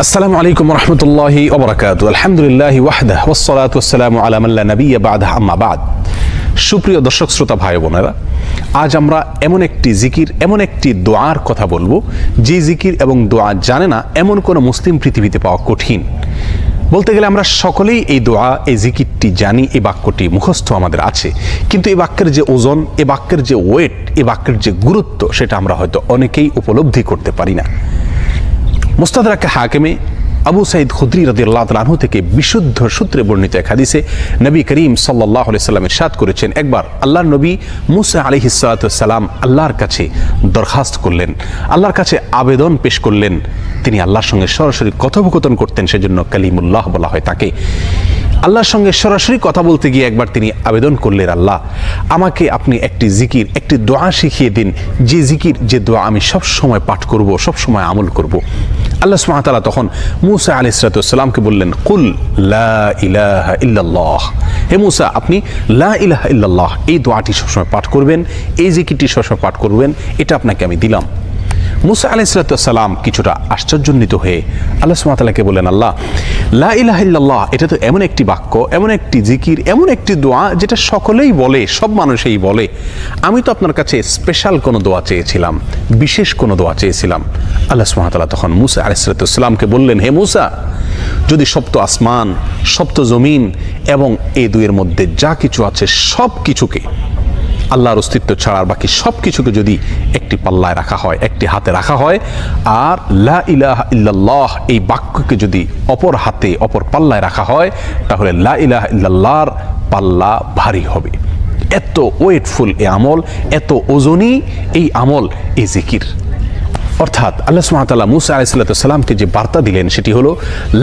আসসালামু আলাইকুম ওয়া রাহমাতুল্লাহি ওয়া বারাকাতুহু। আলহামদুলিল্লাহি ওয়াহদাহু ওয়াস সালাতু ওয়াস সালামু আলা মান লা নাবিয়্যা বা'দাহু, আম্মা বা'দ। সুপ্রিয় দর্শক শ্রোতা ভাই বোনেরা, আজ আমরা এমন একটি জিকির, এমন একটি দোয়ার কথা বলবো যে জিকির এবং দোয়া জানে না এমন কোন মুসলিম পৃথিবীতে পাওয়া কঠিন। বলতে গেলে আমরা সকলেই এই দোয়া, এই জিকিরটি জানি, এই বাক্যটি মুখস্থ আমাদের আছে, কিন্তু এই বাক্যের যে ওজন, এই বাক্যের যে ওয়েট, এই বাক্যের যে গুরুত্ব, সেটা আমরা হয়তো অনেকেই উপলব্ধি করতে পারি না। মুস্তাদরাকে হাকিমে আবু সাঈদ খুদরি রাদিয়াল্লাহু তাআলা আনহু থেকে বিশুদ্ধ সূত্রে বর্ণিত এক হাদিসে নবী করিম সাল্লাল্লাহু আলাইহি সাল্লাম ইরশাদ করেছেন, একবার আল্লাহর নবী মুসা আলাইহিস সালাতু ওয়াস সালাম আল্লাহর কাছে দরখাস্ত করলেন, আল্লাহর কাছে আবেদন পেশ করলেন। তিনি আল্লাহর সঙ্গে সরাসরি কথোপকথন করতেন, সেজন্য কালিমুল্লাহ বলা হয় তাকে। আল্লাহর সঙ্গে সরাসরি কথা বলতে গিয়ে একবার তিনি আবেদন করলেন, আল্লাহ আমাকে আপনি একটি জিকির, একটি দোয়া শিখিয়ে দিন, যে জিকির, যে দোয়া আমি সব সময় পাঠ করব, সব সময় আমল করব। আল্লাহ সুবহানাহু ওয়া তাআলা তখন মুসা আলাইহিস সালাতু ওয়াস সালামকে বললেন, কুল লা ইলাহা ইল্লাল্লাহ, হে মুসা আপনি লা ইলাহা ইল্লাল্লাহ এই দোয়াটি সবসময় পাঠ করবেন, এই জিকিরটি সবসময় পাঠ করবেন, এটা আপনাকে আমি দিলাম। মুসা আলাইহিস সালাতু ওয়াস সালাম কিছুটা আশ্চর্যান্বিত হয়ে আল্লাহ সুবহানাহু ওয়া তাআলাকে বললেন, আল্লাহ লা ইলাহা ইল্লাল্লাহ এটা তো এমন একটি বাক্য, এমন একটি জিকির, এমন একটি দোয়া যেটা সকলেই বলে, সব মানুষই বলে। আমি তো আপনার কাছে স্পেশাল কোনো দোয়া চেয়েছিলাম, বিশেষ কোনো দোয়া চেয়েছিলাম। আল্লাহ সুবহানাহু ওয়া তাআলা তখন মুসা আলাইহিস সালাতু ওয়াস সালামকে বললেন, হে মুসা, যদি সপ্ত আসমান, সপ্ত জমিন এবং এই দুইয়ের মধ্যে যা কিছু আছে সব কিছুকে, আল্লাহর অস্তিত্ব ছাড়া আর বাকি সব কিছুকে যদি একটি পাল্লায় রাখা হয়, একটি হাতে রাখা হয়, আর লা ইলাহা ইল্লাল্লাহ এই বাক্যকে যদি অপর হাতে, অপর পাল্লায় রাখা হয়, তাহলে লা ইলাহা ইল্লাল্লাহর পাল্লা ভারী হবে। এত ওয়েটফুল এই আমল, এত ওজনী এই আমল, এই জিকির। অর্থাৎ আল্লাহ সুবহানাহু ওয়া তাআলা মুসা আলাইহিস সালামকে যে বার্তা দিলেন সেটি হলো,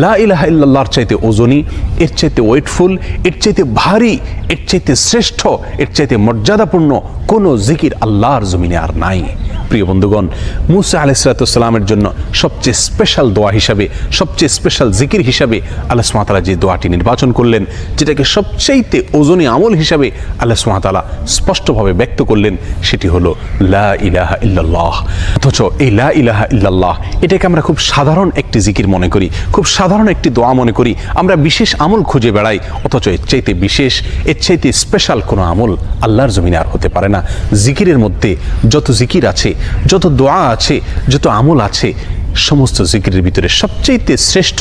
লা ইলাহা ইল্লাল্লাহর চাইতে ওজনী, এর চাইতে ওয়েটফুল, এর চাইতে ভারী, এর চাইতে শ্রেষ্ঠ, এর চাইতে মর্যাদাপূর্ণ কোনো জিকির আল্লাহর জমিনে আর নাই। প্রিয় বন্ধুগণ, মুসা আলাইহিস সালামের জন্য সবচেয়ে স্পেশাল দোয়া হিসাবে, সবচেয়ে স্পেশাল জিকির হিসাবে আল্লাহ সুবহানাহু ওয়া তাআলা যে দোয়াটি নির্বাচন করলেন, যেটাকে সবচাইতে ওজনী আমল হিসাবে আল্লাহ সুবহানাহু ওয়া তাআলা স্পষ্টভাবে ব্যক্ত করলেন, সেটি হলো লা ইলাহা ইল্লাল্লাহ। অথচ এই লা ইলাহা ইল্লাল্লাহ এটাকে আমরা খুব সাধারণ একটি জিকির মনে করি, খুব সাধারণ একটি দোয়া মনে করি, আমরা বিশেষ আমল খুঁজে বেড়াই। অথচ এর চাইতে বিশেষ, এর চাইতে স্পেশাল কোনো আমল আল্লাহর জমিনে আর হতে পারে না। জিকিরের মধ্যে যত জিকির আছে, যত দোয়া আছে, যত আমল আছে, সমস্ত জিকিরের ভিতরে সবচেয়ে শ্রেষ্ঠ,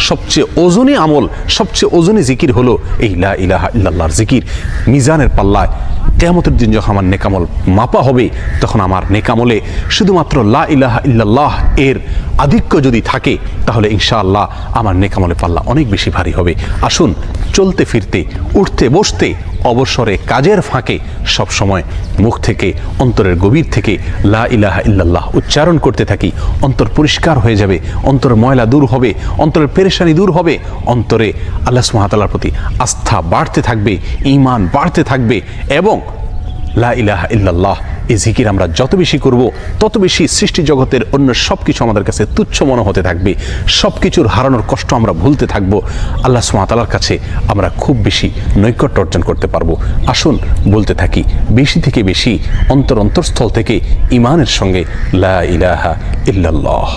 সবচেয়ে ওজনী আমল, সবচেয়ে ওজনী জিকির হলো এই লা ইলাহা ইল্লাল্লাহর জিকির। মিজানের পাল্লায় কিয়ামতের দিন যখন আমার নেকামল মাপা হবে, তখন আমার নেকামলে শুধুমাত্র লা ইলাহা ইল্লাল্লাহ এর আধিক্য যদি থাকে, তাহলে ইনশাআল্লাহ আমার নেকামলে পাল্লা অনেক বেশি ভারী হবে। আসুন চলতে ফিরতে, উঠতে বসতে, অবসরে, কাজের ফাঁকে সব সময় মুখ থেকে, অন্তরের গভীর থেকে লা ইলাহা ইল্লাল্লাহ উচ্চারণ করতে থাকি। অন্তর পরিষ্কার হয়ে যাবে, অন্তরের ময়লা দূর হবে, অন্তরের পেরেশানি দূর হবে, অন্তরে আল্লাহ সুবহানাহু ওয়া তাআলার প্রতি আস্থা বাড়তে থাকবে, ঈমান বাড়তে থাকবে। এবং লা ইলাহা ইল্লাল্লাহ এই জিকির আমরা যত বেশি করব, তত বেশি সৃষ্টি জগতের অন্য সব কিছু আমাদের কাছে তুচ্ছ মনে হতে থাকবে, সব কিছুর হারানোর কষ্ট আমরা ভুলতে থাকব। আল্লাহ সুবহানাহু ওয়া তাআলার কাছে আমরা খুব বেশি নৈকট্য অর্জন করতে পারবো। আসুন বলতে থাকি বেশি থেকে বেশি, অন্তরস্থল থেকে ঈমানের সঙ্গে লা ইলাহা ইল্লাল্লাহ।